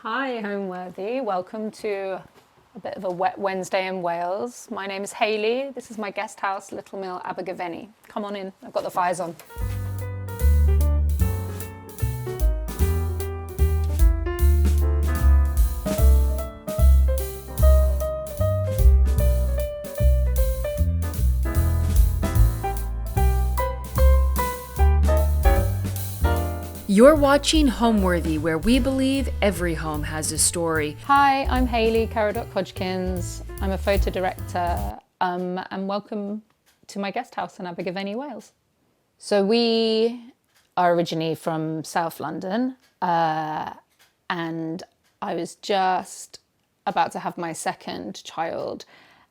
Hi, Homeworthy. Welcome to a bit of a wet Wednesday in Wales. My name is Hayley. This is my guest house, Little Mill Abergavenny. Come on in, I've got the fires on. You're watching Homeworthy, where we believe every home has a story. Hi, I'm Hayley Caradoc-Hodgkins. I'm a photo director and welcome to my guest house in Abergavenny, Wales. So we are originally from South London and I was just about to have my second child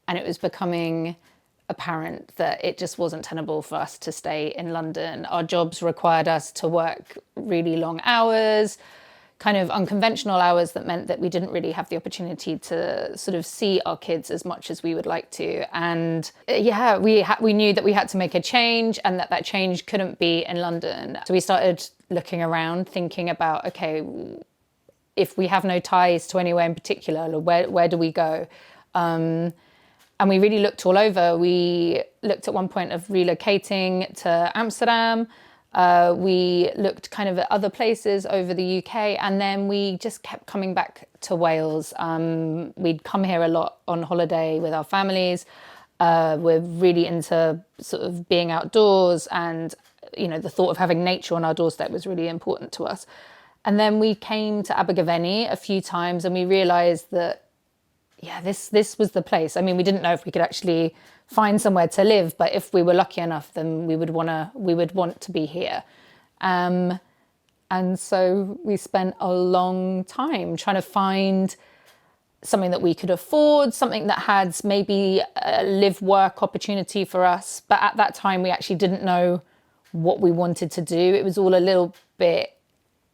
and it was becoming apparent that it just wasn't tenable for us to stay in London. Our jobs required us to work really long hours, kind of unconventional hours that meant that we didn't really have the opportunity to sort of see our kids as much as we would like to. And we knew that we had to make a change and that change couldn't be in London. So we started looking around, thinking about, okay, if we have no ties to anywhere in particular, where do we go? And we really looked all over. We looked at one point of relocating to Amsterdam. We looked kind of at other places over the UK, and then we just kept coming back to Wales. We'd come here a lot on holiday with our families. We're really into sort of being outdoors, and the thought of having nature on our doorstep was really important to us. And then we came to Abergavenny a few times, and we realised that this was the place. I mean, we didn't know if we could actually find somewhere to live, but if we were lucky enough, then we would want to be here. And so we spent a long time trying to find something that we could afford, something that had maybe a live-work opportunity for us. But at that time, we actually didn't know what we wanted to do. It was all a little bit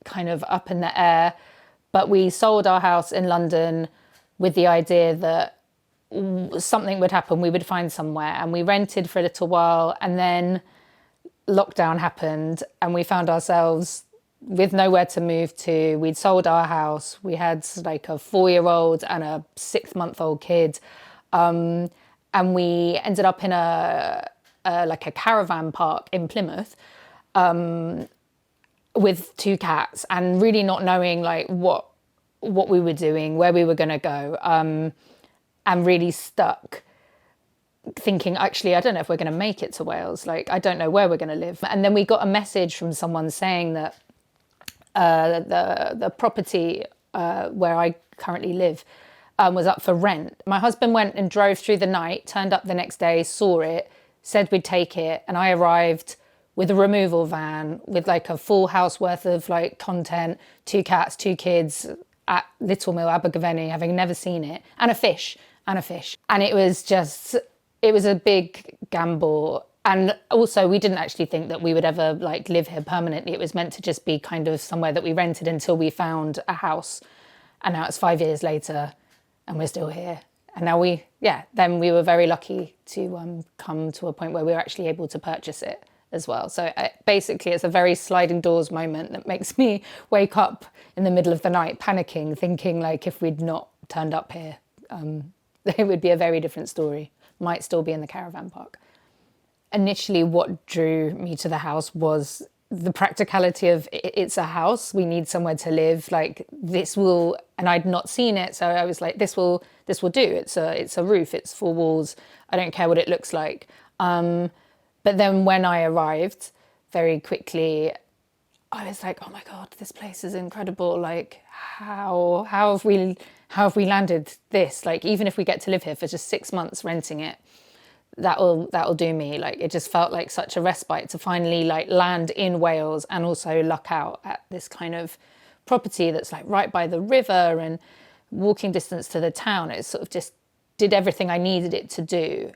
kind of up in the air. But we sold our house in London with the idea that something would happen, we would find somewhere. And we rented for a little while, and then lockdown happened and we found ourselves with nowhere to move to. We'd sold our house. We had like a 4-year-old and a 6-month-old kid. And we ended up in a caravan park in Plymouth with 2 cats, and really not knowing like what we were doing, where we were going to go, and really stuck thinking, actually, I don't know if we're going to make it to Wales. Like, I don't know where we're going to live. And then we got a message from someone saying that the property where I currently live was up for rent. My husband went and drove through the night, turned up the next day, saw it, said we'd take it. And I arrived with a removal van with like a full house worth of like content, 2 cats, 2 kids, at Little Mill Abergavenny, having never seen it, and a fish. And it was a big gamble. And also we didn't actually think that we would ever like live here permanently. It was meant to just be kind of somewhere that we rented until we found a house. And now it's 5 years later and we're still here. And now then we were very lucky to come to a point where we were actually able to purchase it as well. So basically it's a very sliding doors moment that makes me wake up in the middle of the night panicking, thinking like if we'd not turned up here, it would be a very different story. Might still be in the caravan park. Initially, what drew me to the house was the practicality of it's a house. We need somewhere to live. Like this will, and I'd not seen it. So I was like, this will do. It's a roof, it's 4 walls. I don't care what it looks like. But then when I arrived, very quickly, I was like, oh my God, this place is incredible. Like, how have we landed this? Like, even if we get to live here for just 6 months renting it, that'll do me. Like, it just felt like such a respite to finally like land in Wales and also luck out at this kind of property that's like right by the river and walking distance to the town. It sort of just did everything I needed it to do.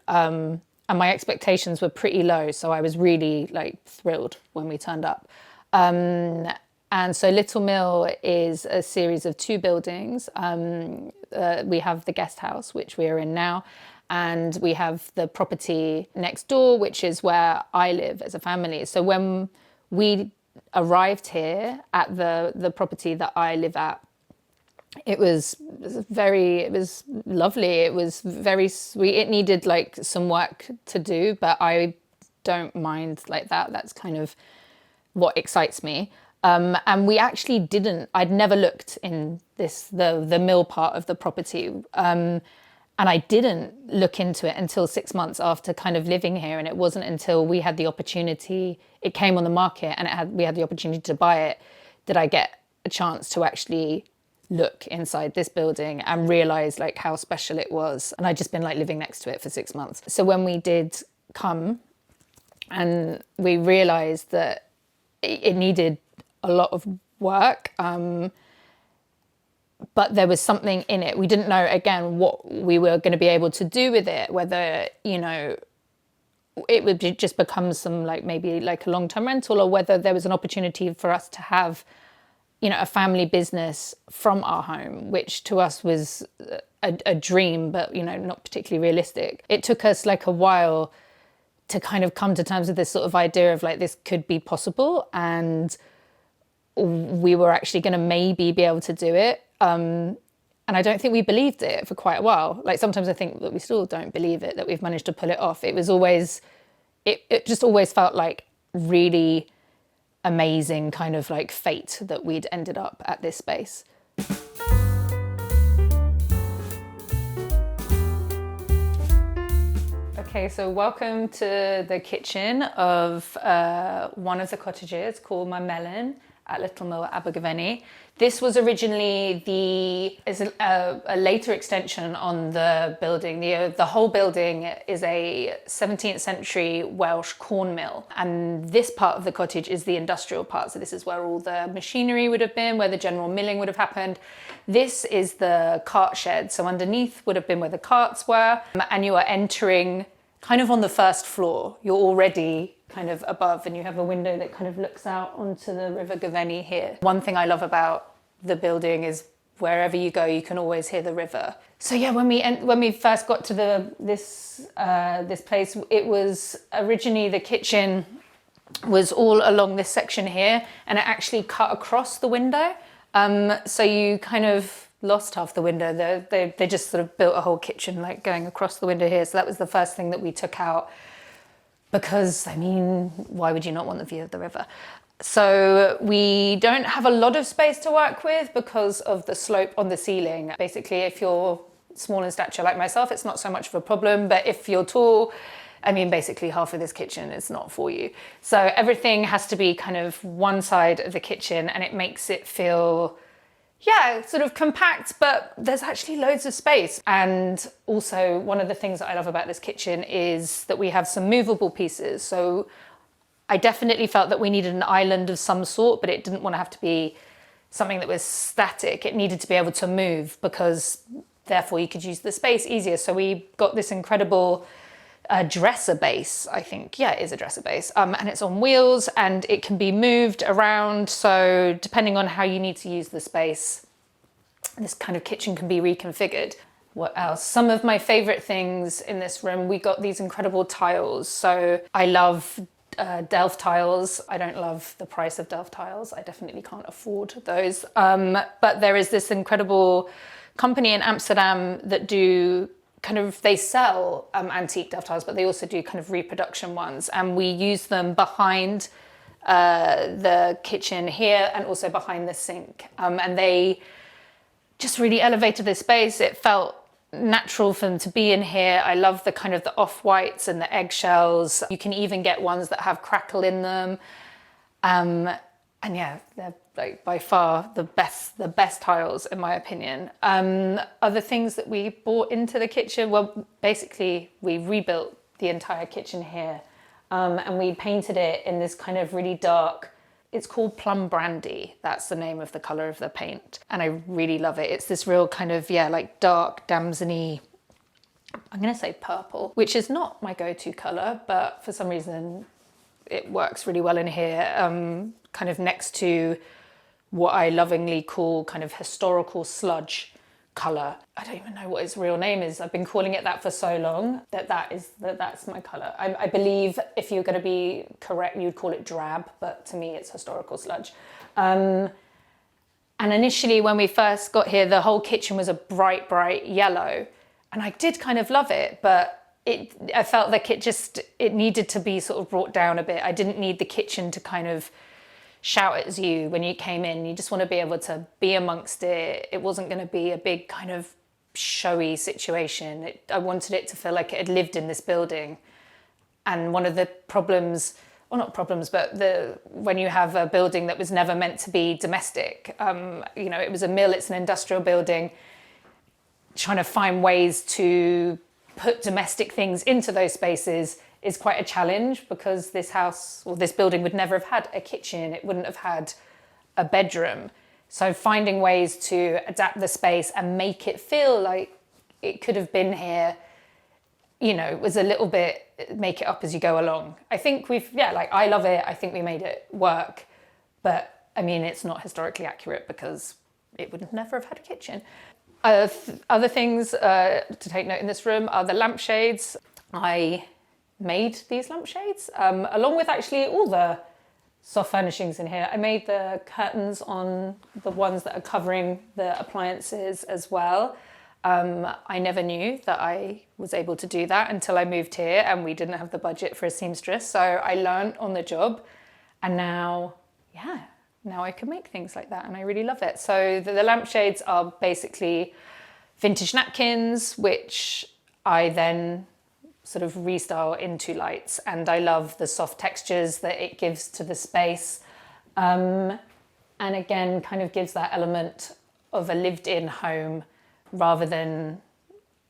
And my expectations were pretty low. So I was really like thrilled when we turned up. And so Little Mill is a series of 2 buildings. We have the guest house, which we are in now. And we have the property next door, which is where I live as a family. So when we arrived here at the property that I live at, It was lovely. It was very sweet. It needed like some work to do, but I don't mind like that. That's kind of what excites me. And we actually I'd never looked in the mill part of the property. And I didn't look into it until 6 months after kind of living here. And it wasn't until we had the opportunity, it came on the market and we had the opportunity to buy it, did I get a chance to actually look inside this building and realize like how special it was. And I'd just been like living next to it for 6 months. So when we did come and we realized that it needed a lot of work, but there was something in it. We didn't know, again, what we were going to be able to do with it, whether, you know, it would just become some like maybe like a long-term rental, or whether there was an opportunity for us to have, you know, a family business from our home, which to us was a dream, but, you know, not particularly realistic. It took us like a while to kind of come to terms with this sort of idea of like, this could be possible. And we were actually going to maybe be able to do it. And I don't think we believed it for quite a while. Like sometimes I think that we still don't believe it, that we've managed to pull it off. It was always, it just always felt like really amazing kind of like fate that we'd ended up at this space. Okay, so welcome to the kitchen of one of the cottages called My Melon at Little Mill Abergavenny. This was originally a later extension on the building. The whole building is a 17th century Welsh corn mill. And this part of the cottage is the industrial part. So this is where all the machinery would have been, where the general milling would have happened. This is the cart shed. So underneath would have been where the carts were. And you are entering kind of on the first floor. You're already kind of above, and you have a window that kind of looks out onto the River Gavenny here. One thing I love about the building is wherever you go, you can always hear the river. So yeah, when we first got to this place, it was originally the kitchen was all along this section here, and it actually cut across the window. So you kind of lost half the window. They just sort of built a whole kitchen like going across the window here. So that was the first thing that we took out. Because, I mean, why would you not want the view of the river? So we don't have a lot of space to work with because of the slope on the ceiling. Basically, if you're small in stature like myself, it's not so much of a problem. But if you're tall, I mean, basically half of this kitchen is not for you. So everything has to be kind of one side of the kitchen, and it makes it feel, yeah, sort of compact, but there's actually loads of space. And also one of the things that I love about this kitchen is that we have some movable pieces. So I definitely felt that we needed an island of some sort, but it didn't want to have to be something that was static. It needed to be able to move because therefore you could use the space easier. So we got this incredible dresser base, I think. Yeah, it is a dresser base. And it's on wheels and it can be moved around. So depending on how you need to use the space, this kind of kitchen can be reconfigured. What else? Some of my favorite things in this room, we got these incredible tiles. So I love Delft tiles. I don't love the price of Delft tiles. I definitely can't afford those. But there is this incredible company in Amsterdam that do they sell antique Delft tiles, but they also do kind of reproduction ones. And we use them behind the kitchen here and also behind the sink. And they just really elevated this space. It felt natural for them to be in here. I love the kind of the off-whites and the eggshells. You can even get ones that have crackle in them. And yeah, they're like by far the best tiles in my opinion. Other things that we brought into the kitchen, well, basically we rebuilt the entire kitchen here, and we painted it in this kind of really dark, it's called plum brandy. That's the name of the color of the paint. And I really love it. It's this real kind of, yeah, like dark damsony, I'm gonna say purple, which is not my go-to color, but for some reason it works really well in here. Kind of next to what I lovingly call kind of historical sludge colour. I don't even know what its real name is. I've been calling it that for so long that's my colour. I believe if you're going to be correct, you'd call it drab, but to me it's historical sludge. And initially when we first got here, the whole kitchen was a bright, bright yellow. And I did kind of love it, but I felt like it needed to be sort of brought down a bit. I didn't need the kitchen to kind of shout at you when you came in. You just want to be able to be amongst it. It wasn't going to be a big kind of showy situation. I wanted it to feel like it had lived in this building. And one of the problems, well, not problems, but when you have a building that was never meant to be domestic, it was a mill, it's an industrial building, trying to find ways to put domestic things into those spaces is quite a challenge, because this house or this building would never have had a kitchen. It wouldn't have had a bedroom. So finding ways to adapt the space and make it feel like it could have been here, was a little bit, make it up as you go along. I think I love it. I think we made it work. But I mean, it's not historically accurate because it would never have had a kitchen. Other things to take note in this room are the lampshades. I made these lampshades along with actually all the soft furnishings in here. I made the curtains on the ones that are covering the appliances as well. I never knew that I was able to do that until I moved here and we didn't have the budget for a seamstress. So I learned on the job, and now I can make things like that and I really love it. So the lampshades are basically vintage napkins, which I then sort of restyle into lights, and I love the soft textures that it gives to the space. And again, kind of gives that element of a lived-in home rather than,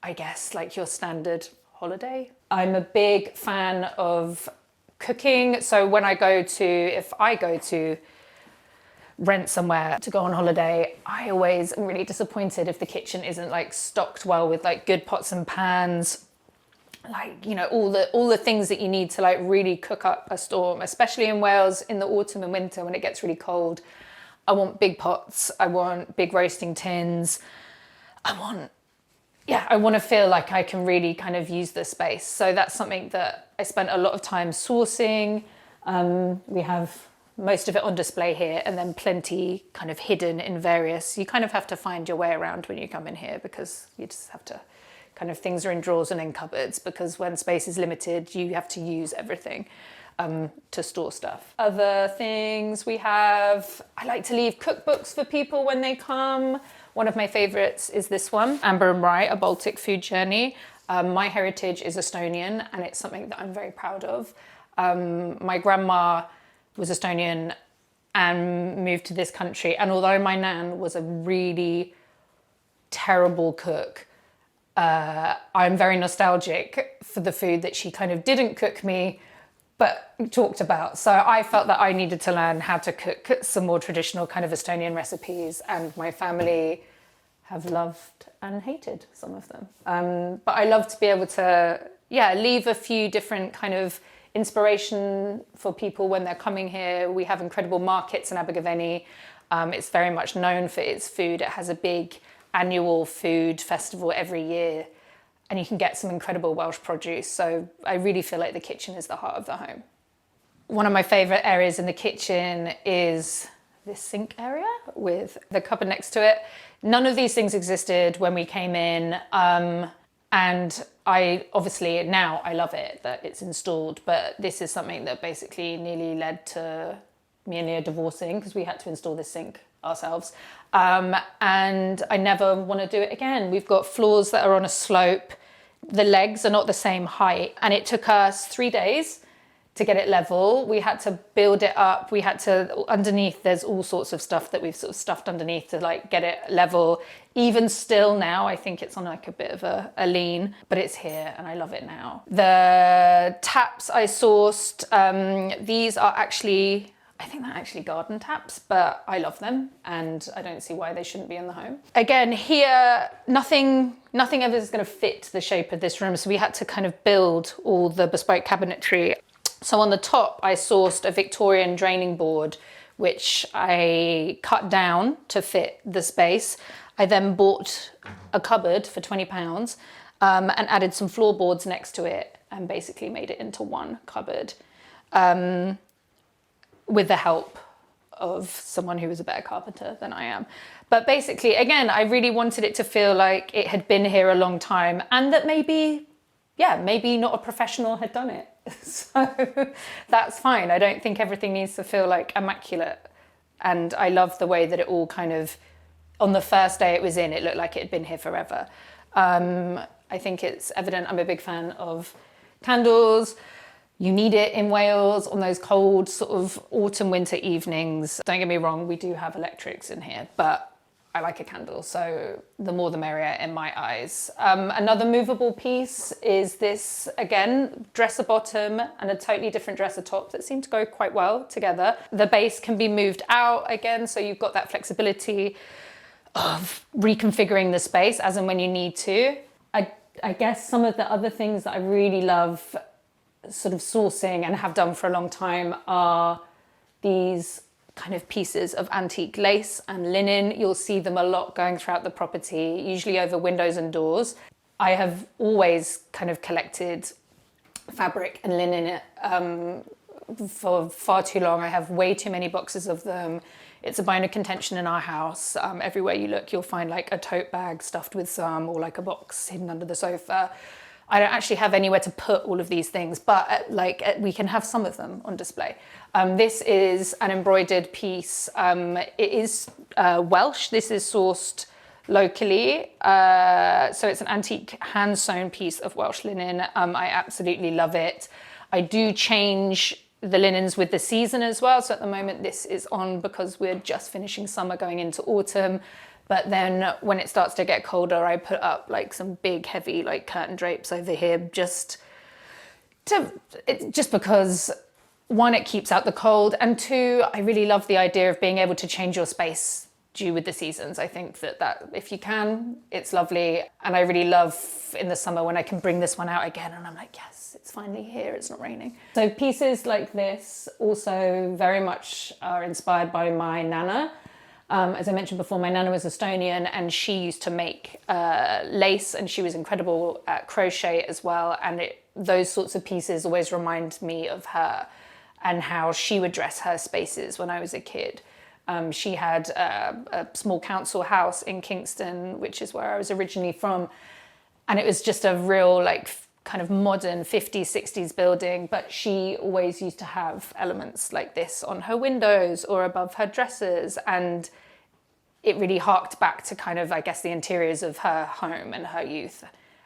I guess, like your standard holiday. I'm a big fan of cooking. So if I go to rent somewhere to go on holiday, I always am really disappointed if the kitchen isn't like stocked well with like good pots and pans, like, all the things that you need to like really cook up a storm, especially in Wales in the autumn and winter when it gets really cold. I want big pots, I want big roasting tins. I want to feel like I can really kind of use the space. So that's something that I spent a lot of time sourcing. We have most of it on display here, and then plenty kind of hidden in various. You kind of have to find your way around when you come in here, because you just have to kind of, things are in drawers and in cupboards, because when space is limited, you have to use everything to store stuff. Other things we have, I like to leave cookbooks for people when they come. One of my favorites is this one, Amber and Rye, A Baltic Food Journey. My heritage is Estonian, and it's something that I'm very proud of. My grandma was Estonian and moved to this country. And although my nan was a really terrible cook, I'm very nostalgic for the food that she kind of didn't cook me, but talked about. So I felt that I needed to learn how to cook some more traditional kind of Estonian recipes, and my family have loved and hated some of them. But I love to be able to, leave a few different kind of inspiration for people when they're coming here. We have incredible markets in Abergavenny. It's very much known for its food. It has a big annual food festival every year, and you can get some incredible Welsh produce. So I really feel like the kitchen is the heart of the home. One of my favourite areas in the kitchen is this sink area with the cupboard next to it. None of these things existed when we came in. And I love it that it's installed, but this is something that basically nearly led to me and Leah divorcing, because we had to install this sink ourselves. And I never want to do it again. We've got floors that are on a slope. The legs are not the same height, and it took us 3 days to get it level. We had to build it up. We had to, underneath, there's all sorts of stuff that we've sort of stuffed underneath to like get it level. Even still now, I think it's on like a bit of a lean, but it's here and I love it now. The taps I sourced, these are actually, I think they're actually garden taps, but I love them and I don't see why they shouldn't be in the home. Again, here, nothing ever is going to fit the shape of this room, so we had to kind of build all the bespoke cabinetry. So on the top, I sourced a Victorian draining board, which I cut down to fit the space. I then bought a cupboard for £20 and added some floorboards next to it and basically made it into one cupboard with the help of someone who was a better carpenter than I am. But basically, again, I really wanted it to feel like it had been here a long time, and that maybe not a professional had done it. So that's fine. I don't think everything needs to feel like immaculate. And I love the way that it all kind of, on the first day it was in, it looked like it had been here forever. I think it's evident I'm a big fan of candles. You need it in Wales on those cold sort of autumn winter evenings. Don't get me wrong, we do have electrics in here, but I like a candle, so the more the merrier in my eyes. Another movable piece is this, again, dresser bottom and a totally different dresser top that seem to go quite well together. The base can be moved out again, so you've got that flexibility of reconfiguring the space as and when you need to. I guess some of the other things that I really love sort of sourcing and have done for a long time are these kind of pieces of antique lace and linen. You'll see them a lot going throughout the property, usually over windows and doors. I have always kind of collected fabric and linen for far too long. I have way too many boxes of them. It's a bone of contention in our house. Everywhere you look, you'll find like a tote bag stuffed with some, or like a box hidden under the sofa. I don't actually have anywhere to put all of these things, but we can have some of them on display. This is an embroidered piece. It is Welsh. This is sourced locally. So it's an antique hand-sewn piece of Welsh linen. I absolutely love it. I do change the linens with the season as well. So at the moment this is on because we're just finishing summer going into autumn. But then when it starts to get colder, I put up like some big heavy like curtain drapes over here just because one, it keeps out the cold, and two, I really love the idea of being able to change your space due with the seasons. I think that if you can, it's lovely. And I really love in the summer when I can bring this one out again and I'm like, yes, it's finally here, it's not raining. So pieces like this also very much are inspired by my nana. As I mentioned before, my nana was Estonian and she used to make lace, and she was incredible at crochet as well. And those sorts of pieces always remind me of her and how she would dress her spaces when I was a kid. She had a small council house in Kingston, which is where I was originally from. And it was just a real like kind of modern 50s, 60s building, but she always used to have elements like this on her windows or above her dressers. And it really harked back to kind of, I guess, the interiors of her home and her youth.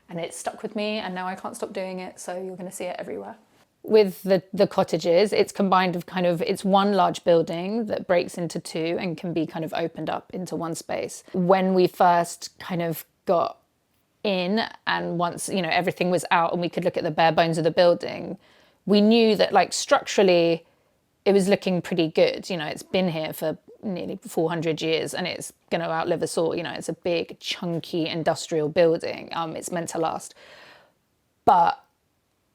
And it stuck with me, and now I can't stop doing it. So you're going to see it everywhere. With the cottages, it's combined of kind of, it's one large building that breaks into two and can be kind of opened up into one space. When we first kind of got in, and once, you know, everything was out and we could look at the bare bones of the building, we knew that like structurally it was looking pretty good. You know, it's been here for nearly 400 years and it's going to outlive us all. You know, it's a big, chunky industrial building. It's meant to last. But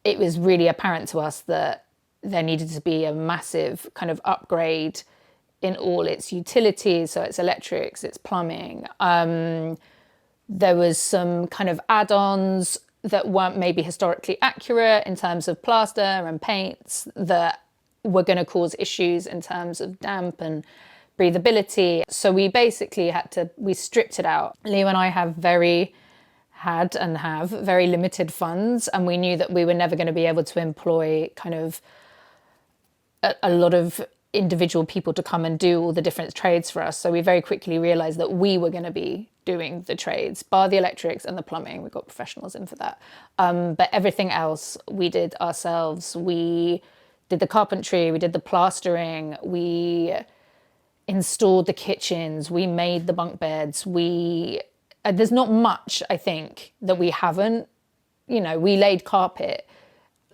it was really apparent to us that there needed to be a massive kind of upgrade in all its utilities. So its electrics, its plumbing. There was some kind of add-ons that weren't maybe historically accurate in terms of plaster and paints that were going to cause issues in terms of damp and breathability. So we basically we stripped it out. Leo and I have very limited funds, and we knew that we were never going to be able to employ kind of a lot of individual people to come and do all the different trades for us. So we very quickly realized that we were going to be doing the trades, bar the electrics and the plumbing. We got professionals in for that. But everything else we did ourselves. We did the carpentry, we did the plastering, we installed the kitchens, we made the bunk beds. There's not much, I think, that we haven't. You know, we laid carpet,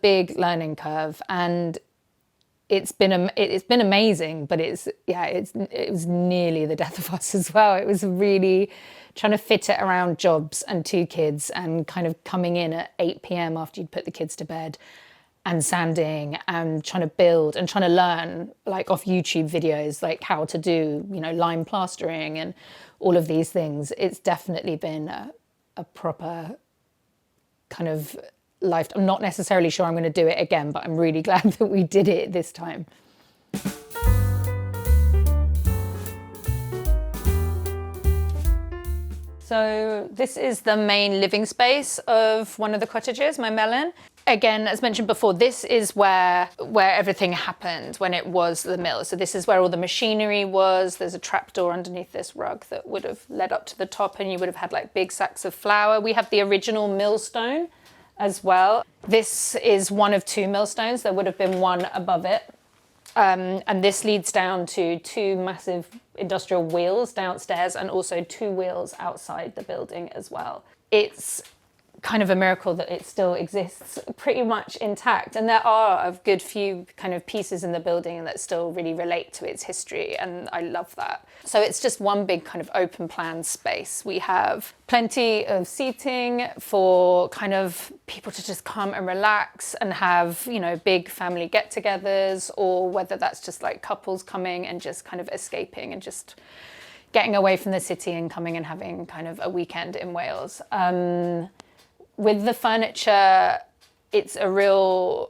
big learning curve, and it's been amazing, but it was nearly the death of us as well. It was really trying to fit it around jobs and 2 kids and kind of coming in at 8 p.m. after you'd put the kids to bed and sanding and trying to build and trying to learn like off YouTube videos, like how to do, you know, lime plastering and all of these things. It's definitely been a proper kind of life. I'm not necessarily sure I'm going to do it again, but I'm really glad that we did it this time. So this is the main living space of one of the cottages, my melon. Again, as mentioned before, this is where everything happened when it was the mill. So this is where all the machinery was. There's a trapdoor underneath this rug that would have led up to the top, and you would have had like big sacks of flour. We have the original millstone as well. This is one of 2 millstones. There would have been one above it. And this leads down to 2 massive industrial wheels downstairs and also 2 wheels outside the building as well. It's kind of a miracle that it still exists pretty much intact. And there are a good few kind of pieces in the building that still really relate to its history. And I love that. So it's just one big kind of open plan space. We have plenty of seating for kind of people to just come and relax and have, you know, big family get-togethers, or whether that's just like couples coming and just kind of escaping and just getting away from the city and coming and having kind of a weekend in Wales. With the furniture, the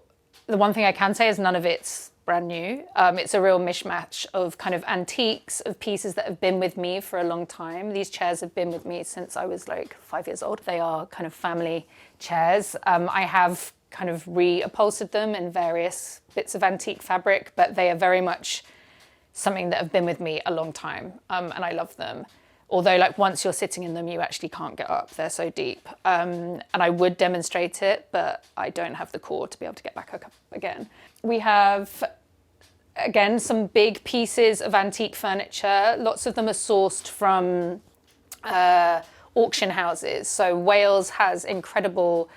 one thing I can say is none of it's brand new. It's a real mishmash of kind of antiques, of pieces that have been with me for a long time. These chairs have been with me since I was like 5 years old. They are kind of family chairs. I have kind of reupholstered them in various bits of antique fabric, but they are very much something that have been with me a long time, and I love them. Although, like, once you're sitting in them, you actually can't get up. They're so deep. And I would demonstrate it, but I don't have the core to be able to get back up again. We have, again, some big pieces of antique furniture. Lots of them are sourced from auction houses. So Wales has incredible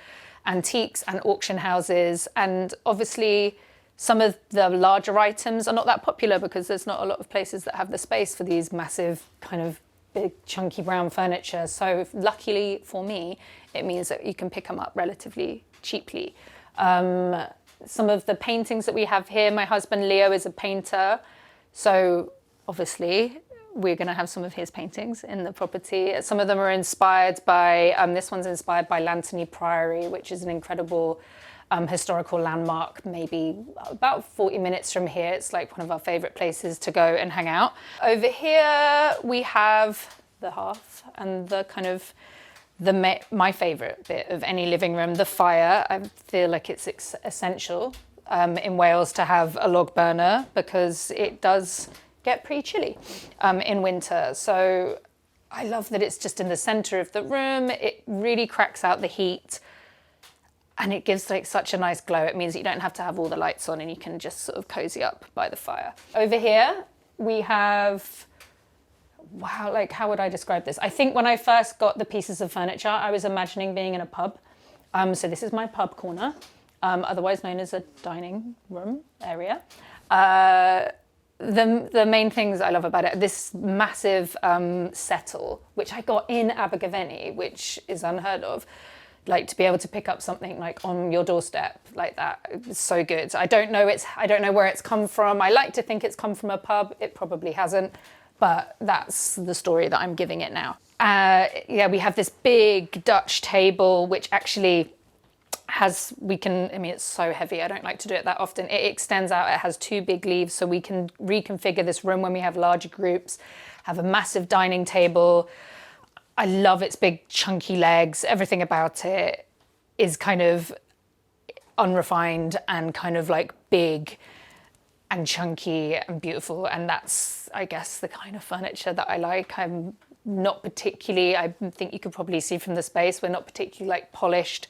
antiques and auction houses. And obviously, some of the larger items are not that popular because there's not a lot of places that have the space for these massive kind of big chunky brown furniture. So luckily for me, it means that you can pick them up relatively cheaply. Some of the paintings that we have here, my husband Leo is a painter, so obviously we're going to have some of his paintings in the property. Some of them are inspired by, this one's inspired by Lantony Priory, which is an incredible historical landmark, maybe about 40 minutes from here. It's like one of our favourite places to go and hang out. Over here we have the hearth and the kind of my favourite bit of any living room, the fire. I feel like it's essential in Wales to have a log burner because it does get pretty chilly in winter. So I love that it's just in the centre of the room. It really cracks out the heat. And it gives like such a nice glow. It means that you don't have to have all the lights on and you can just sort of cozy up by the fire. Over here, we have, wow, like how would I describe this? I think when I first got the pieces of furniture, I was imagining being in a pub. So this is my pub corner, otherwise known as a dining room area. The main things I love about it, this massive settle, which I got in Abergavenny, which is unheard of. Like to be able to pick up something like on your doorstep like that, it's so good. I don't know where it's come from. I like to think it's come from a pub. It probably hasn't, but that's the story that I'm giving it now. We have this big Dutch table, which actually it's so heavy. I don't like to do it that often. It extends out. It has 2 big leaves, so we can reconfigure this room when we have larger groups, have a massive dining table. I love its big chunky legs. Everything about it is kind of unrefined and kind of like big and chunky and beautiful. And that's, I guess, the kind of furniture that I like. I'm not particularly, I think you could probably see from the space, we're not particularly like polished.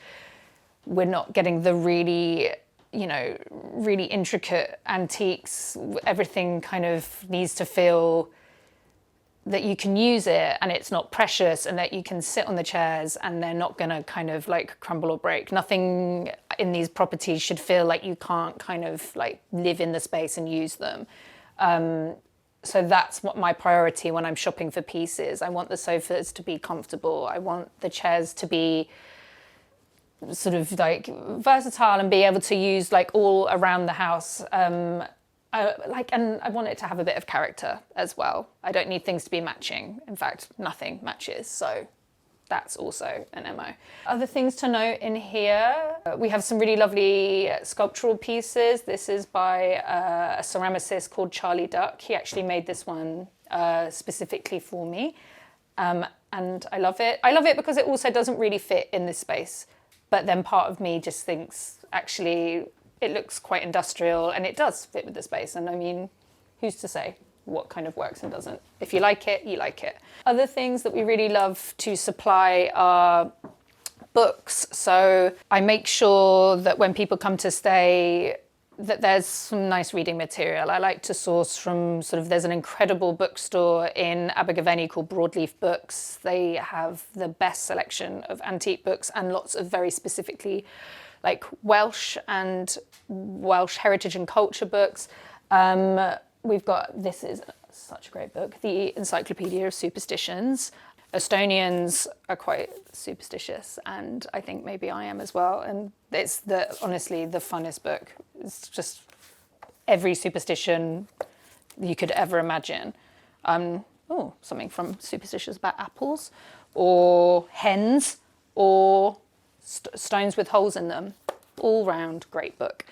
We're not getting the really, really intricate antiques. Everything kind of needs to feel that you can use it and it's not precious and that you can sit on the chairs and they're not going to kind of like crumble or break. Nothing in these properties should feel like you can't kind of like live in the space and use them. So that's what my priority when I'm shopping for pieces. I want the sofas to be comfortable. I want the chairs to be sort of like versatile and be able to use like all around the house. And I want it to have a bit of character as well. I don't need things to be matching. In fact, nothing matches. So that's also an MO. Other things to note in here, we have some really lovely sculptural pieces. This is by a ceramicist called Charlie Duck. He actually made this one specifically for me. And I love it. I love it because it also doesn't really fit in this space. But then part of me just thinks, actually, it looks quite industrial and it does fit with the space. And I mean, who's to say what kind of works and doesn't? If you like it, you like it. Other things that we really love to supply are books. So I make sure that when people come to stay, that there's some nice reading material. I like to source from there's an incredible bookstore in Abergavenny called Broadleaf Books. They have the best selection of antique books and lots of very specifically like Welsh and Welsh heritage and culture books. We've got, this is such a great book, the Encyclopedia of Superstitions. Estonians are quite superstitious, and I think maybe I am as well. And it's honestly the funnest book. It's just every superstition you could ever imagine. Something from superstitious about apples, or hens, or stones with holes in them. All round great book.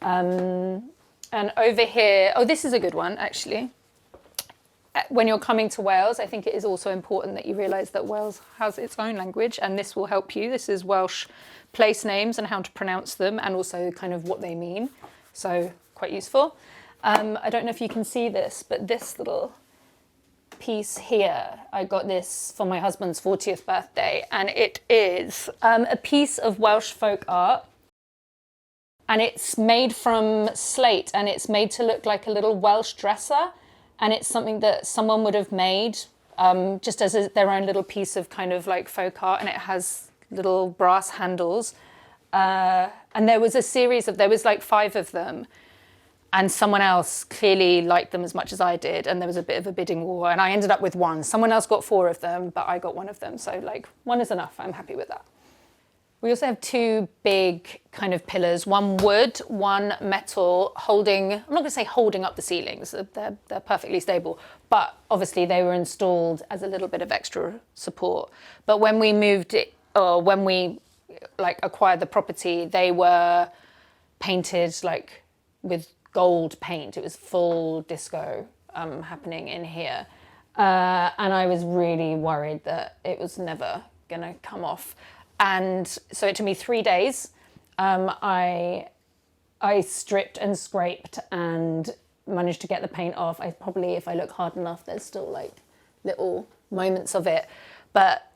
And over here, this is a good one actually. When you're coming to Wales, I think it is also important that you realise that Wales has its own language, and this will help you. This is Welsh place names and how to pronounce them, and also kind of what they mean. So quite useful. I don't know if you can see this, but this little piece here, I got this for my husband's 40th birthday, and it is a piece of Welsh folk art. And it's made from slate, and it's made to look like a little Welsh dresser. And it's something that someone would have made just as their own little piece of kind of like folk art. And it has little brass handles. And there was there was like 5 of them. And someone else clearly liked them as much as I did. And there was a bit of a bidding war. And I ended up with 1. Someone else got 4 of them, but I got 1 of them. So like 1 is enough. I'm happy with that. We also have 2 big kind of pillars, 1 wood, 1 metal, holding, I'm not going to say holding up the ceilings, they're perfectly stable, but obviously they were installed as a little bit of extra support. But when we moved it, or when we like acquired the property, they were painted like with gold paint. It was full disco happening in here. And I was really worried that it was never going to come off. And so it took me 3 days. I stripped and scraped and managed to get the paint off. I probably, if I look hard enough, there's still like little moments of it. But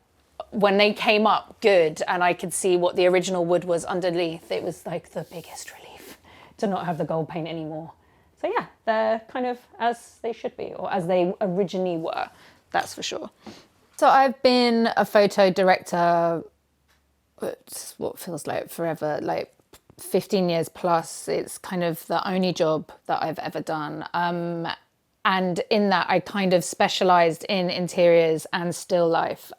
when they came up good and I could see what the original wood was underneath, it was like the biggest relief to not have the gold paint anymore. So yeah, they're kind of as they should be, or as they originally were, that's for sure. So I've been a photo director what feels like forever, like 15 years plus. It's kind of the only job that I've ever done. And in that, I kind of specialized in interiors and still life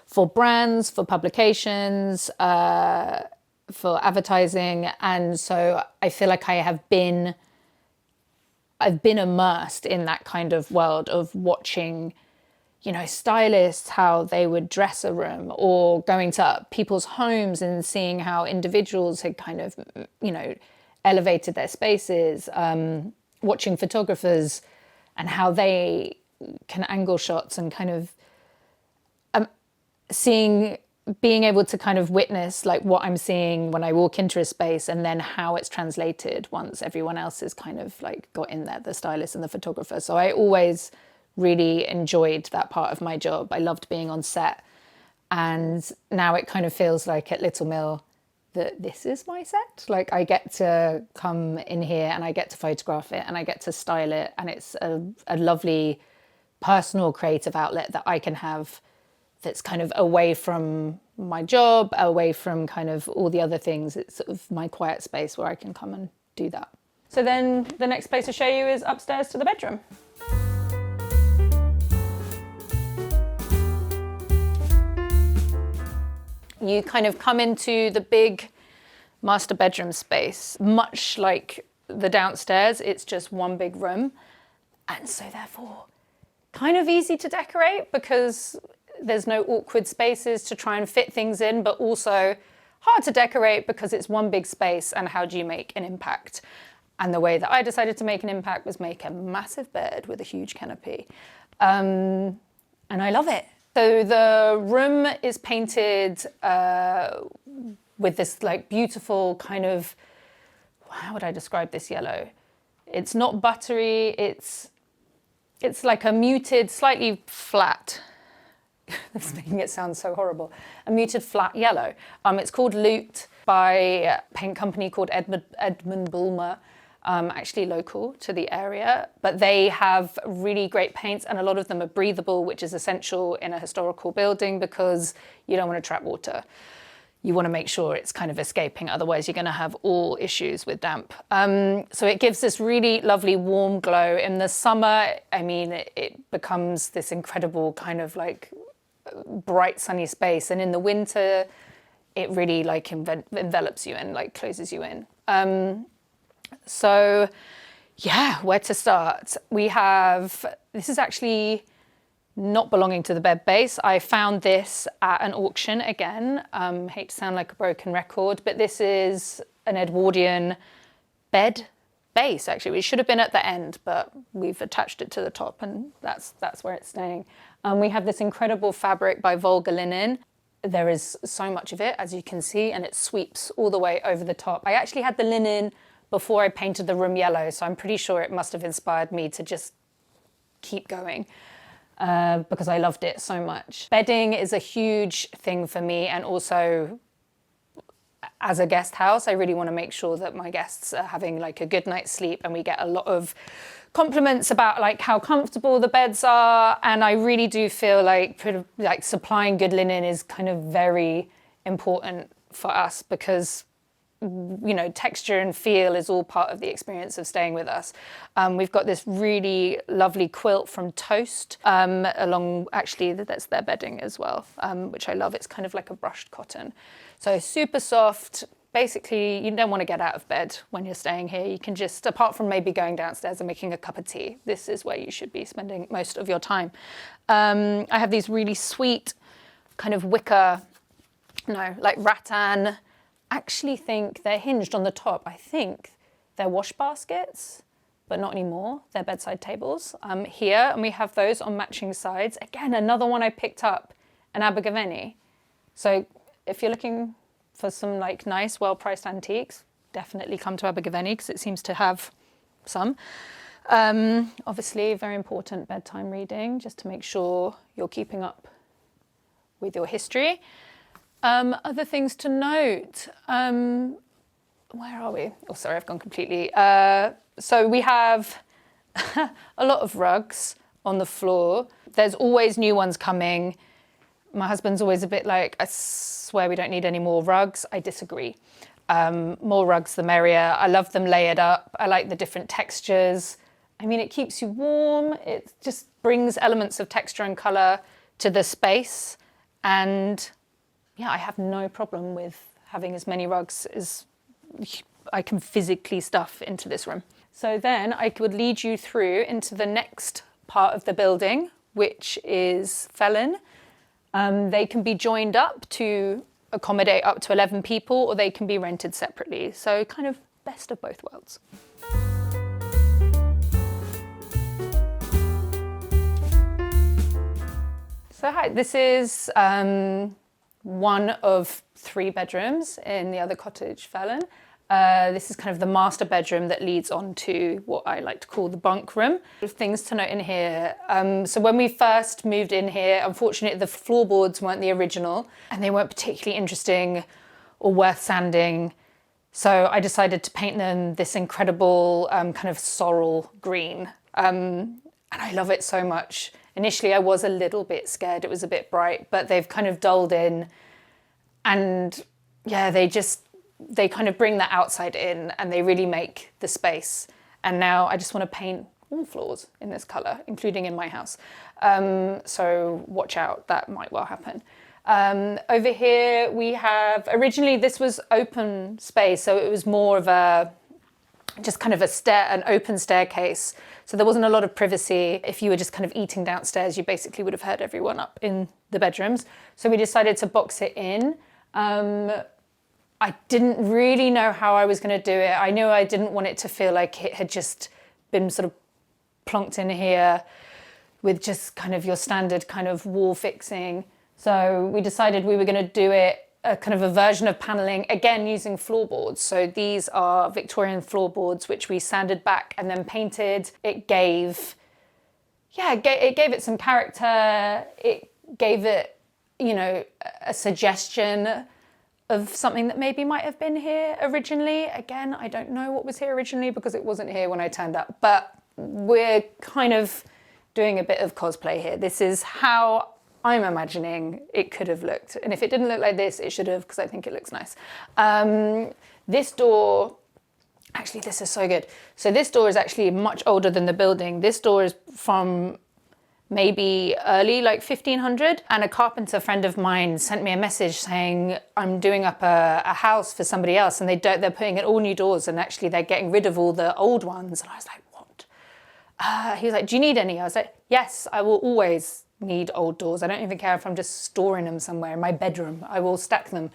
for brands, for publications, for advertising. And so I feel like I've been immersed in that kind of world of watching, you know, stylists, how they would dress a room, or going to people's homes and seeing how individuals had kind of, you know, elevated their spaces, watching photographers and how they can angle shots, and kind of being able to kind of witness like what I'm seeing when I walk into a space, and then how it's translated once everyone else is kind of like got in there, the stylist and the photographer. So I always really enjoyed that part of my job. I loved being on set, and now it kind of feels like at Little Mill that this is my set. Like I get to come in here and I get to photograph it and I get to style it, and it's a lovely personal creative outlet that I can have that's kind of away from my job, away from kind of all the other things. It's sort of my quiet space where I can come and do that. So then the next place to show you is upstairs to the bedroom. You kind of come into the big master bedroom space, much like the downstairs. It's just one big room. And so therefore kind of easy to decorate, because there's no awkward spaces to try and fit things in, but also hard to decorate because it's one big space, and how do you make an impact? And the way that I decided to make an impact was make a massive bed with a huge canopy. and I love it. So the room is painted with this like beautiful kind of, how would I describe this yellow? It's not buttery, it's like a muted, slightly flat, that's making it sound so horrible, a muted flat yellow. It's called Loot by a paint company called Edmund Bulmer, actually local to the area, but they have really great paints, and a lot of them are breathable, which is essential in a historical building because you don't want to trap water. You want to make sure it's kind of escaping, otherwise you're going to have all issues with damp. So it gives this really lovely warm glow. In the summer, I mean, it becomes this incredible kind of like bright sunny space, and in the winter it really like envelops you and like closes you in. So yeah, where to start? We have, this is actually not belonging to the bed base. I found this at an auction again. Hate to sound like a broken record, but this is an Edwardian bed base, actually. It should have been at the end, but we've attached it to the top, and that's where it's staying. We have this incredible fabric by Volga Linen. There is so much of it, as you can see, and it sweeps all the way over the top. I actually had the linen before I painted the room yellow, so I'm pretty sure it must have inspired me to just keep going. Because I loved it so much. Bedding is a huge thing for me, and also as a guest house, I really want to make sure that my guests are having like a good night's sleep, and we get a lot of compliments about like how comfortable the beds are, and I really do feel like supplying good linen is kind of very important for us because you know, texture and feel is all part of the experience of staying with us. We've got this really lovely quilt from Toast, actually that's their bedding as well, which I love. It's kind of like a brushed cotton. So super soft. Basically, you don't want to get out of bed when you're staying here. You can just, apart from maybe going downstairs and making a cup of tea, this is where you should be spending most of your time. I have these really sweet kind of wicker, like rattan. Actually think they're hinged on the top. I think they're wash baskets, but not anymore. They're bedside tables here, and we have those on matching sides. Again, another one I picked up in Abergavenny. So if you're looking for some like nice, well-priced antiques, definitely come to Abergavenny because it seems to have some. Obviously, very important bedtime reading, just to make sure you're keeping up with your history. Other things to note, where are we? Oh, sorry, I've gone completely. So we have a lot of rugs on the floor. There's always new ones coming. My husband's always a bit like, I swear we don't need any more rugs. I disagree. More rugs, the merrier. I love them layered up. I like the different textures. I mean, it keeps you warm. It just brings elements of texture and colour to the space. And yeah, I have no problem with having as many rugs as I can physically stuff into this room. So then I could lead you through into the next part of the building, which is Felon. They can be joined up to accommodate up to 11 people, or they can be rented separately. So kind of best of both worlds. So hi, this is one of 3 bedrooms in the other cottage, Felon. This is kind of the master bedroom that leads on to what I like to call the bunk room. Things to note in here. So when we first moved in here, unfortunately the floorboards weren't the original and they weren't particularly interesting or worth sanding. So I decided to paint them this incredible kind of sorrel green. And I love it so much. Initially I was a little bit scared, it was a bit bright, but they've kind of dulled in, and yeah, they kind of bring that outside in and they really make the space. And now I just want to paint all floors in this colour, including in my house. So watch out, that might well happen. Over here we have, originally this was open space, so it was more of a, just kind of an open staircase. So there wasn't a lot of privacy. If you were just kind of eating downstairs, you basically would have heard everyone up in the bedrooms. So we decided to box it in. I didn't really know how I was going to do it. I knew I didn't want it to feel like it had just been sort of plonked in here with just kind of your standard kind of wall fixing. So we decided we were going to do it a kind of a version of paneling, again using floorboards. So these are Victorian floorboards, which we sanded back and then painted. It gave it some character. It gave it, you know, a suggestion of something that maybe might have been here originally. Again, I don't know what was here originally because it wasn't here when I turned up, but we're kind of doing a bit of cosplay here. This is how I'm imagining it could have looked. And if it didn't look like this, it should have, because I think it looks nice. This door, actually, this is so good. So this door is actually much older than the building. This door is from maybe early, like 1500. And a carpenter friend of mine sent me a message saying, I'm doing up a house for somebody else, and they're putting in all new doors, and actually they're getting rid of all the old ones. And I was like, what? He was like, do you need any? I was like, yes, I will always need old doors. I don't even care if I'm just storing them somewhere in my bedroom. I will stack them.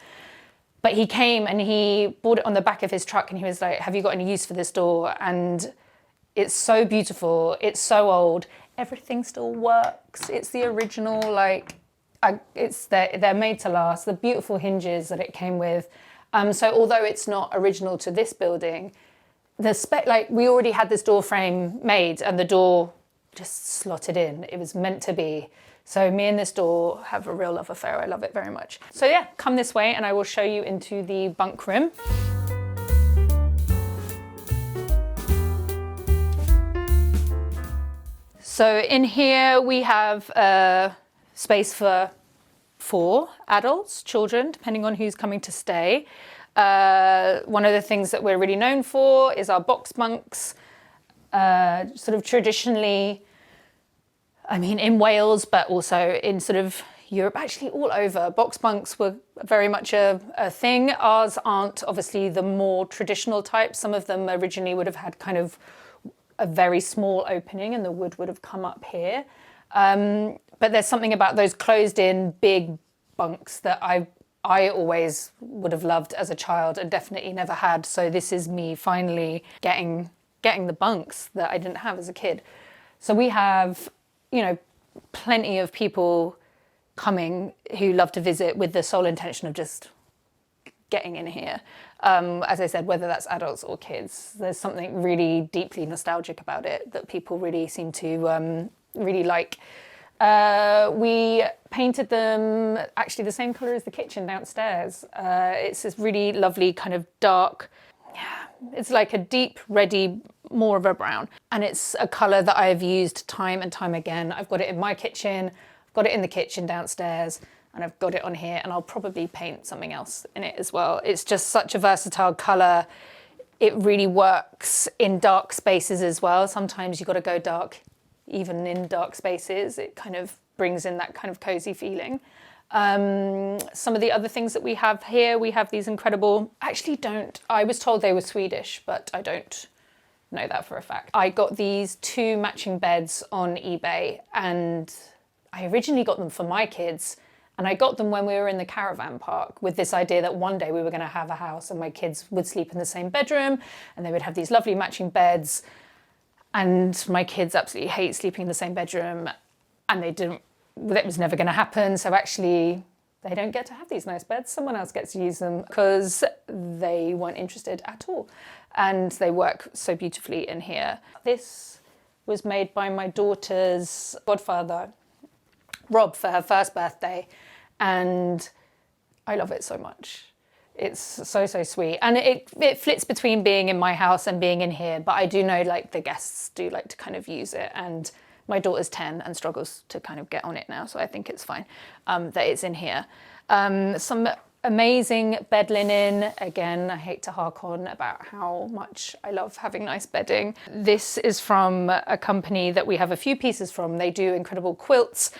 But he came and he bought it on the back of his truck, and he was like, have you got any use for this door? And it's so beautiful. It's so old. Everything still works. It's the original, they're made to last. The beautiful hinges that it came with. So although it's not original to this building, we already had this door frame made and the door just slotted in. It was meant to be. So me and this door have a real love affair. I love it very much. So yeah, come this way and I will show you into the bunk room. So in here we have a space for 4 adults, children, depending on who's coming to stay. One of the things that we're really known for is our box bunks. Sort of traditionally, I mean, in Wales, but also in sort of Europe, actually all over, box bunks were very much a thing. Ours aren't obviously the more traditional type. Some of them originally would have had kind of a very small opening and the wood would have come up here. But there's something about those closed in big bunks that I always would have loved as a child and definitely never had. So this is me finally getting the bunks that I didn't have as a kid. So we have, you know, plenty of people coming who love to visit with the sole intention of just getting in here. As I said, whether that's adults or kids, there's something really deeply nostalgic about it that people really seem to really like. We painted them actually the same colour as the kitchen downstairs. It's this really lovely kind of dark, it's like a deep reddy, more of a brown. And it's a colour that I've used time and time again. I've got it in my kitchen, I've got it in the kitchen downstairs, and I've got it on here, and I'll probably paint something else in it as well. It's just such a versatile colour. It really works in dark spaces as well. Sometimes you've got to go dark, even in dark spaces. It kind of brings in that kind of cozy feeling. Some of the other things that we have here, we have these incredible, I was told they were Swedish, but I don't know that for a fact. I got these 2 matching beds on eBay, and I originally got them for my kids. And I got them when we were in the caravan park with this idea that one day we were going to have a house and my kids would sleep in the same bedroom and they would have these lovely matching beds. And my kids absolutely hate sleeping in the same bedroom, and it was never going to happen. So actually they don't get to have these nice beds. Someone else gets to use them because they weren't interested at all. And they work so beautifully in here. This was made by my daughter's godfather, Rob, for her first birthday, and I love it so much. It's so sweet, and it flits between being in my house and being in here, but I do know like the guests do like to kind of use it, and my daughter's 10 and struggles to kind of get on it now, so I think it's fine that it's in here. Some amazing bed linen. Again, I hate to hark on about how much I love having nice bedding. This is from a company that we have a few pieces from. They do incredible quilts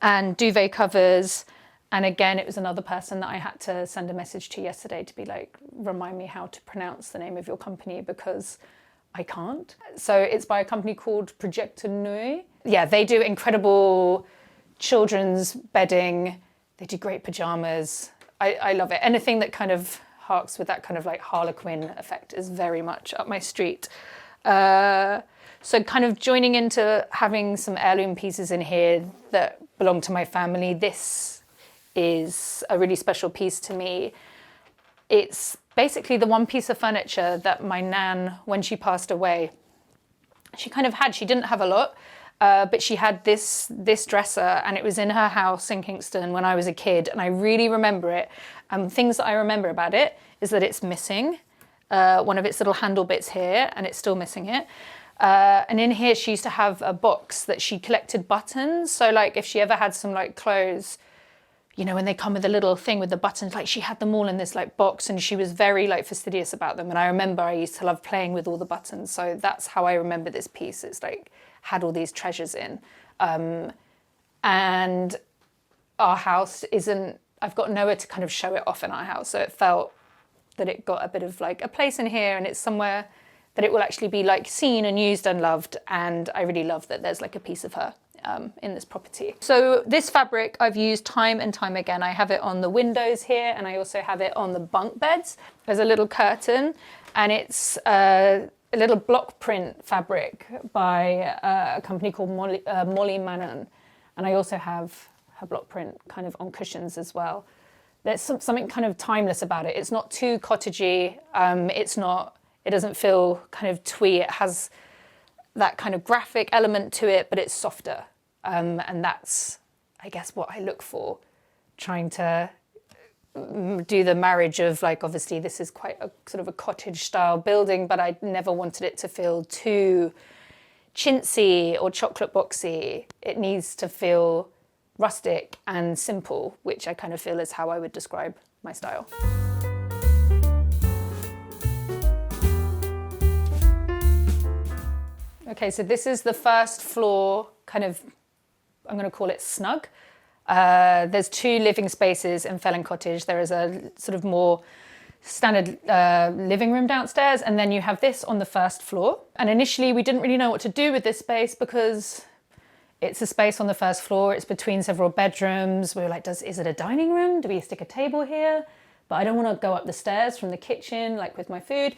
and duvet covers. And again, it was another person that I had to send a message to yesterday to be like, remind me how to pronounce the name of your company because I can't. So it's by a company called Projector Nui. Yeah, they do incredible children's bedding. They do great pajamas. I love it. Anything that kind of harks with that kind of like Harlequin effect is very much up my street. So kind of joining into having some heirloom pieces in here that belong to my family. This is a really special piece to me. It's basically the one piece of furniture that my nan, when she passed away, she kind of had. She didn't have a lot, but she had this dresser, and it was in her house in Kingston when I was a kid, and I really remember it. Things that I remember about it is that it's missing one of its little handle bits here, and it's still missing it. And in here, she used to have a box that she collected buttons. So like if she ever had some like clothes, you know, when they come with a little thing with the buttons, like she had them all in this like box, and she was very like fastidious about them. And I remember I used to love playing with all the buttons. So that's how I remember this piece. It's like had all these treasures in. And our house I've got nowhere to kind of show it off in our house. So it felt that it got a bit of like a place in here, and it's somewhere that it will actually be like seen and used and loved. And I really love that there's like a piece of her in this property. So this fabric I've used time and time again. I have it on the windows here, and I also have it on the bunk beds. There's a little curtain, and it's a little block print fabric by a company called Molly Manon. And I also have her block print kind of on cushions as well. There's something kind of timeless about it. It's not too cottagey. It doesn't feel kind of twee. It has that kind of graphic element to it, but it's softer. And that's, I guess, what I look for, trying to do the marriage of like, obviously this is quite a sort of a cottage style building, but I never wanted it to feel too chintzy or chocolate boxy. It needs to feel rustic and simple, which I kind of feel is how I would describe my style. Okay, so this is the first floor, kind of, I'm going to call it snug. There's two living spaces in Felling Cottage. There is a sort of more standard living room downstairs, and then you have this on the first floor. And initially we didn't really know what to do with this space because it's a space on the first floor. It's between several bedrooms. We were like, is it a dining room? Do we stick a table here? But I don't want to go up the stairs from the kitchen, like with my food.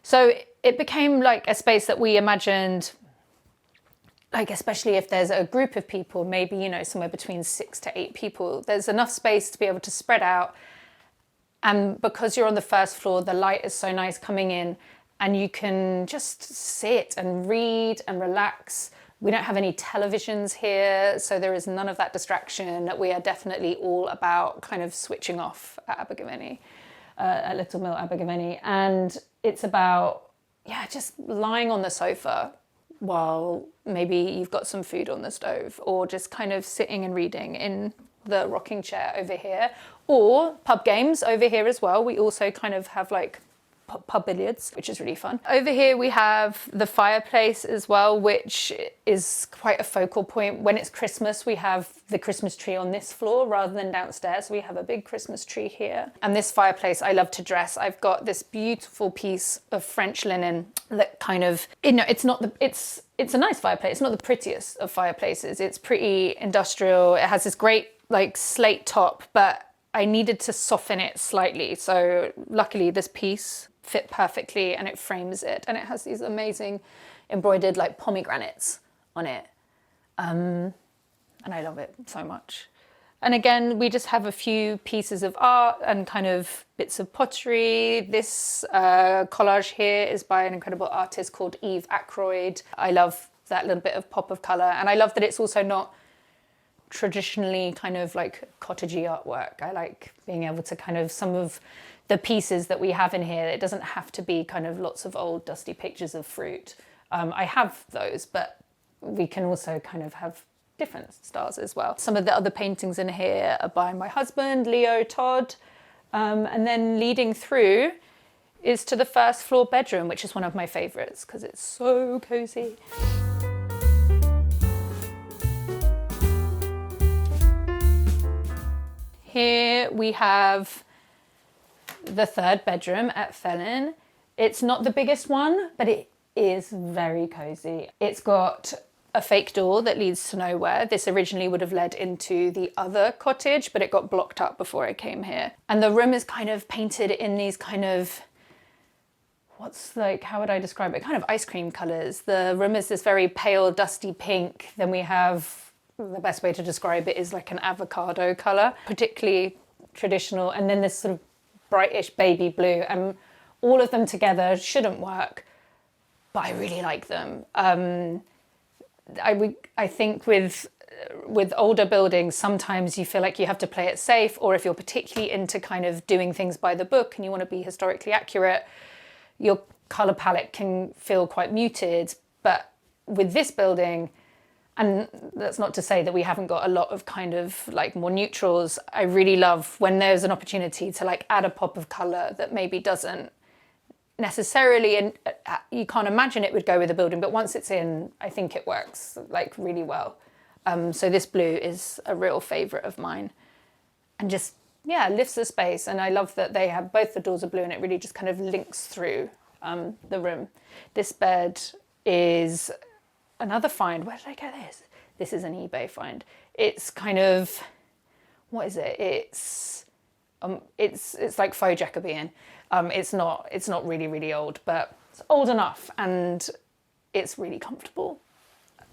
So it became like a space that we imagined, like especially if there's a group of people, maybe, you know, somewhere between 6 to 8 people, there's enough space to be able to spread out. And because you're on the first floor, the light is so nice coming in, and you can just sit and read and relax. We don't have any televisions here, so there is none of that distraction. We are definitely all about kind of switching off at Abergavenny, at Little Mill Abergavenny. And it's about, just lying on the sofa while maybe you've got some food on the stove, or just kind of sitting and reading in the rocking chair over here, or pub games over here as well. We also kind of have like pub billiards, which is really fun. Over here we have the fireplace as well, which is quite a focal point. When it's Christmas, we have the Christmas tree on this floor rather than downstairs. We have a big Christmas tree here. And this fireplace I love to dress. I've got this beautiful piece of French linen that kind of, it's a nice fireplace. It's not the prettiest of fireplaces. It's pretty industrial. It has this great like slate top, but I needed to soften it slightly. So luckily this piece fit perfectly, and it frames it, and it has these amazing embroidered like pomegranates on it. And I love it so much. And again, we just have a few pieces of art and kind of bits of pottery. This collage here is by an incredible artist called Eve Ackroyd. I love that little bit of pop of colour, and I love that it's also not traditionally kind of like cottagey artwork. I like being able to kind of, some of the pieces that we have in here, it doesn't have to be kind of lots of old dusty pictures of fruit. I have those, but we can also kind of have different styles as well. Some of the other paintings in here are by my husband, Leo Todd. And then leading through is to the first floor bedroom, which is one of my favorites because it's so cozy. Here we have the third bedroom at Felling. It's not the biggest one, but it is very cozy. It's got a fake door that leads to nowhere. This originally would have led into the other cottage, but it got blocked up before I came here. And the room is kind of painted in these kind of how would I describe it? Kind of ice cream colours. The room is this very pale, dusty pink. Then we have, the best way to describe it is like an avocado colour, particularly traditional. And then this sort of brightish baby blue. And all of them together shouldn't work, but I really like them. I think with older buildings, sometimes you feel like you have to play it safe, or if you're particularly into kind of doing things by the book and you want to be historically accurate, your colour palette can feel quite muted. But with this building, and that's not to say that we haven't got a lot of kind of like more neutrals, I really love when there's an opportunity to like add a pop of colour that maybe doesn't necessarily, and you can't imagine it would go with the building, but once it's in, I think it works like really well. So this blue is a real favourite of mine, and just, yeah, lifts the space. And I love that they have both the doors are blue, and it really just kind of links through the room. This bed is another find. Where did I get this? This is an eBay find. It's kind of, what is it? It's like faux Jacobean. It's not really old, but it's old enough, and it's really comfortable.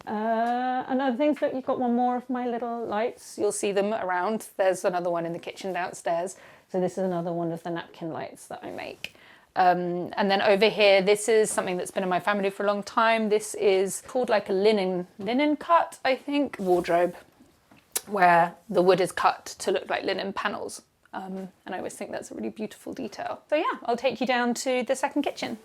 Another thing is that you've got one more of my little lights. You'll see them around. There's another one in the kitchen downstairs. So this is another one of the napkin lights that I make. And then over here, this is something that's been in my family for a long time. This is called like a linen cut, I think, wardrobe, where the wood is cut to look like linen panels. And I always think that's a really beautiful detail. So yeah, I'll take you down to the second kitchen.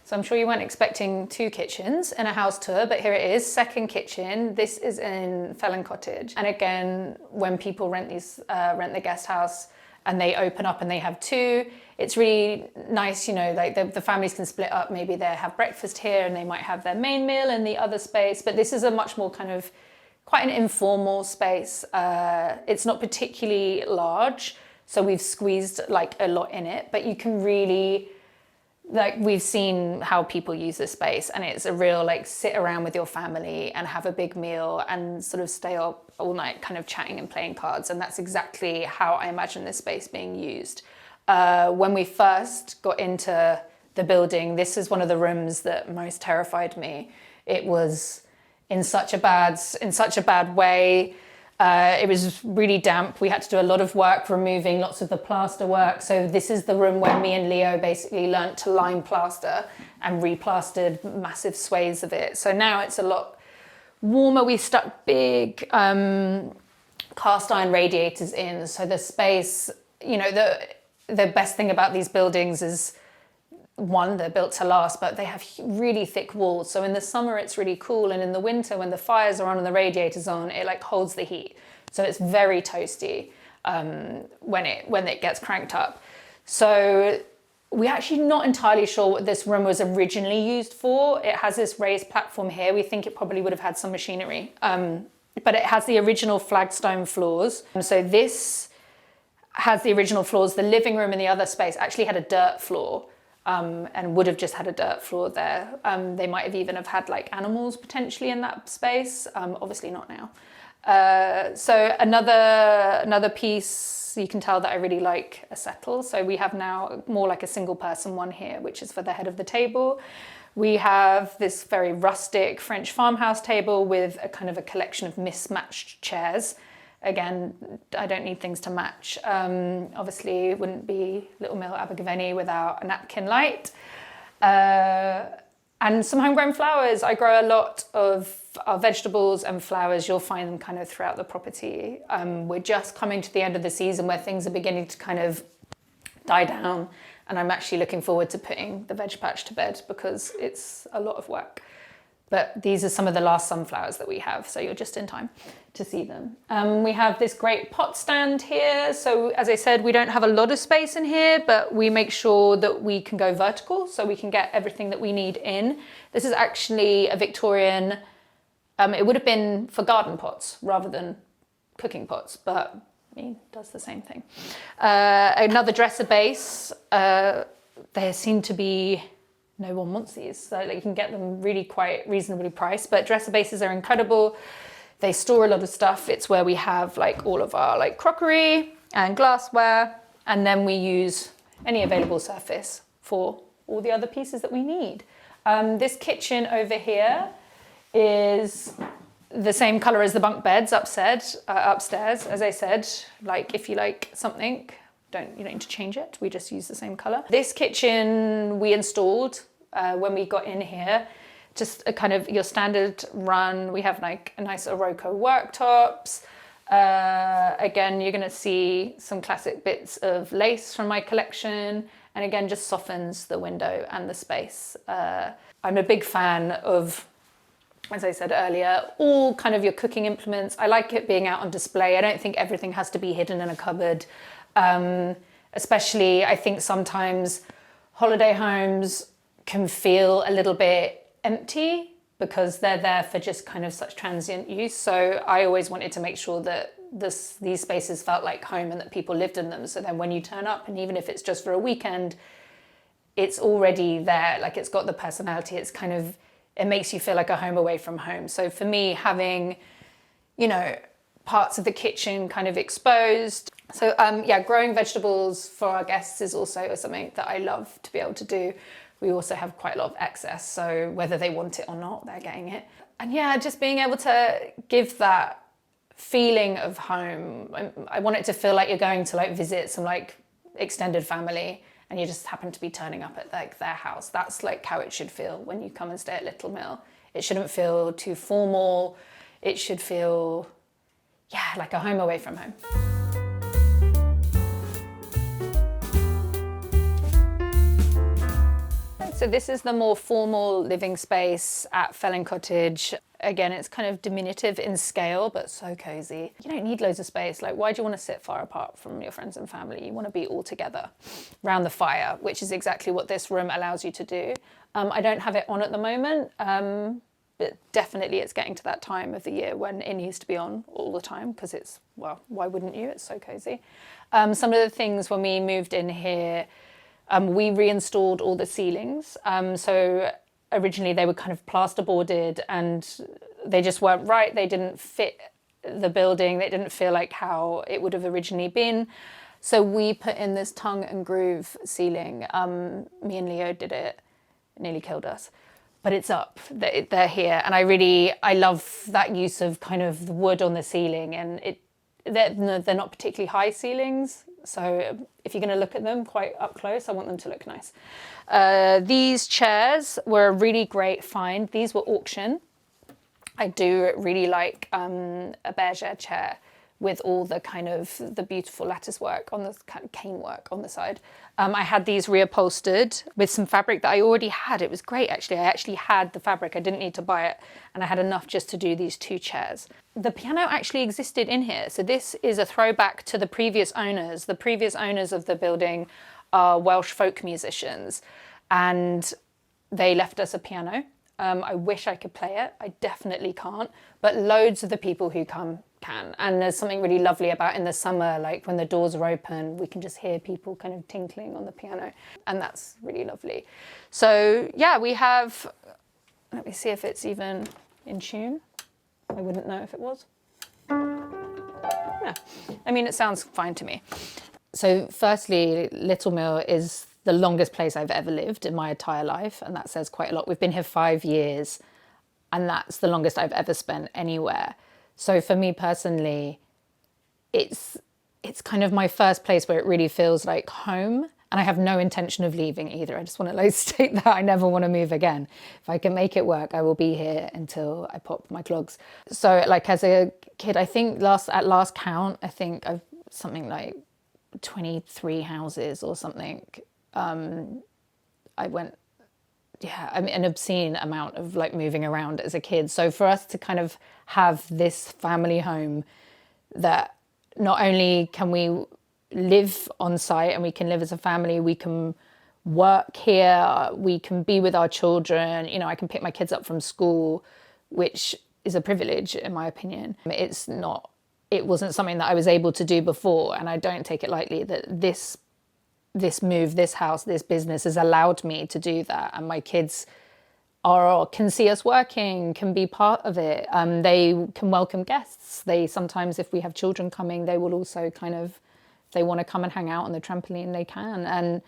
So I'm sure you weren't expecting two kitchens in a house tour, but here it is, second kitchen. This is in Cottage. And again, when people rent the guest house and they open up and they have two, it's really nice, you know, like the families can split up. Maybe they have breakfast here and they might have their main meal in the other space, but this is a much more kind of quite an informal space. It's not particularly large, so we've squeezed like a lot in it, but you can really, like, we've seen how people use this space, and it's a real like sit around with your family and have a big meal and sort of stay up all night kind of chatting and playing cards. And that's exactly how I imagine this space being used. When we first got into the building, this is one of the rooms that most terrified me. It was in such a bad way. It was really damp. We had to do a lot of work removing lots of the plaster work. So this is the room where me and Leo basically learnt to lime plaster and replastered massive swathes of it. So now it's a lot warmer. We stuck big cast iron radiators in. So the space, you know, the best thing about these buildings is, one, they're built to last, but they have really thick walls. So in the summer, it's really cool. And in the winter, when the fires are on and the radiator's on, it like holds the heat. So it's very toasty when it gets cranked up. So we're actually not entirely sure what this room was originally used for. It has this raised platform here. We think it probably would have had some machinery, but it has the original flagstone floors. So this has the original floors. The living room in the other space actually had a dirt floor. And would have just had a dirt floor there. They might have even have had like animals potentially in that space. Obviously not now. So another piece, you can tell that I really like a settle. So we have now more like a single person one here, which is for the head of the table. We have this very rustic French farmhouse table with a kind of a collection of mismatched chairs. Again, I don't need things to match. Obviously, it wouldn't be Little Mill Abergavenny without a napkin light. And some homegrown flowers. I grow a lot of our vegetables and flowers. You'll find them kind of throughout the property. We're just coming to the end of the season where things are beginning to kind of die down. And I'm actually looking forward to putting the veg patch to bed because it's a lot of work. But these are some of the last sunflowers that we have, so you're just in time to see them. We have this great pot stand here. So as I said, we don't have a lot of space in here, but we make sure that we can go vertical so we can get everything that we need in. This is actually a Victorian, it would have been for garden pots rather than cooking pots, but I mean, it does the same thing. Another dresser base. There seem to be, no one wants these, so like you can get them really quite reasonably priced, but dresser bases are incredible. They store a lot of stuff. It's where we have like all of our like crockery and glassware, and then we use any available surface for all the other pieces that we need. This kitchen over here is the same colour as the bunk beds upstairs. As I said, like if you like something, you don't need to change it. We just use the same colour. This kitchen we installed when we got in here. Just a kind of your standard run. We have like a nice Oroco worktops. Again, you're going to see some classic bits of lace from my collection, and again just softens the window and the space. I'm a big fan of, as I said earlier, all kind of your cooking implements. I like it being out on display. I don't think everything has to be hidden in a cupboard. Especially, I think sometimes holiday homes can feel a little bit empty because they're there for just kind of such transient use. So I always wanted to make sure that these spaces felt like home and that people lived in them. So then when you turn up, and even if it's just for a weekend, it's already there. Like it's got the personality. It's kind of, it makes you feel like a home away from home. So for me, having, parts of the kitchen kind of exposed. So growing vegetables for our guests is also something that I love to be able to do. We also have quite a lot of excess, so whether they want it or not, they're getting it. And just being able to give that feeling of home. I want it to feel like you're going to like visit some like extended family and you just happen to be turning up at like their house. That's like how it should feel when you come and stay at Little Mill. It shouldn't feel too formal. It should feel, like a home away from home. So this is the more formal living space at Felling Cottage. Again, it's kind of diminutive in scale, but so cozy. You don't need loads of space. Like, why do you want to sit far apart from your friends and family? You want to be all together around the fire, which is exactly what this room allows you to do. I don't have it on at the moment, but definitely it's getting to that time of the year when it needs to be on all the time because it's, well, why wouldn't you? It's so cozy. Some of the things when we moved in here, we reinstalled all the ceilings. So originally they were kind of plasterboarded and they just weren't right. They didn't fit the building. They didn't feel like how it would have originally been. So we put in this tongue and groove ceiling. Me and Leo did it. It nearly killed us. But it's up. They're here. And I love that use of kind of the wood on the ceiling. And they're not particularly high ceilings. So if you're going to look at them quite up close, I want them to look nice. These chairs were a really great find. These were auction. I do really like a bergère chair with all the kind of the beautiful lattice work on the kind of cane work on the side. I had these reupholstered with some fabric that I already had. It was great, actually. I actually had the fabric. I didn't need to buy it. And I had enough just to do these two chairs. The piano actually existed in here. So this is a throwback to the previous owners. The previous owners of the building are Welsh folk musicians. And they left us a piano. I wish I could play it. I definitely can't. But loads of the people who come can. And there's something really lovely about in the summer, like when the doors are open, we can just hear people kind of tinkling on the piano. And that's really lovely. So we have, let me see if it's even in tune. I wouldn't know if it was. Yeah, I mean, it sounds fine to me. So firstly, Little Mill is the longest place I've ever lived in my entire life. And that says quite a lot. We've been here 5 years and that's the longest I've ever spent anywhere. So for me personally, it's kind of my first place where it really feels like home. And I have no intention of leaving either. I just want to state that I never want to move again. If I can make it work, I will be here until I pop my clogs. So as a kid, I think at last count, I think I've something like 23 houses or something. I went, an obscene amount of moving around as a kid. So for us to kind of have this family home that not only can we live on site and we can live as a family, we can work here, we can be with our children, I can pick my kids up from school, which is a privilege in my opinion. It wasn't something that I was able to do before, and I don't take it lightly that this move, this house, this business has allowed me to do that. And my kids can see us working, can be part of it. They can welcome guests. They sometimes, if we have children coming, they will also kind of, if they want to come and hang out on the trampoline, they can. And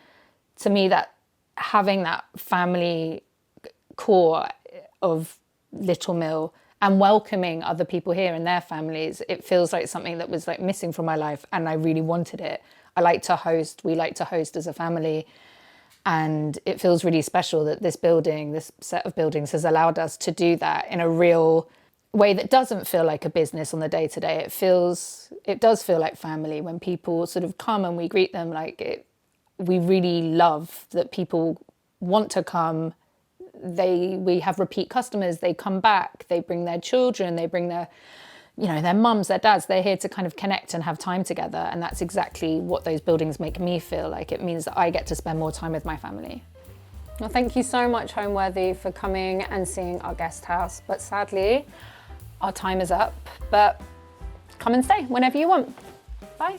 to me, that having that family core of Little Mill and welcoming other people here and their families, it feels like something that was like missing from my life, and I really wanted it. I like to host. We like to host as a family. And it feels really special that this set of buildings has allowed us to do that in a real way that doesn't feel like a business on the day to day. It does feel like family when people sort of come and we greet them like it. We really love that people want to come. We have repeat customers. They come back, they bring their children, they bring their mums, their dads. They're here to kind of connect and have time together. And that's exactly what those buildings make me feel like. It means that I get to spend more time with my family. Well, thank you so much, Homeworthy, for coming and seeing our guest house. But sadly, our time is up. But come and stay whenever you want. Bye.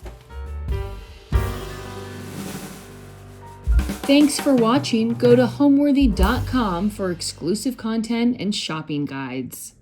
Thanks for watching. Go to homeworthy.com for exclusive content and shopping guides.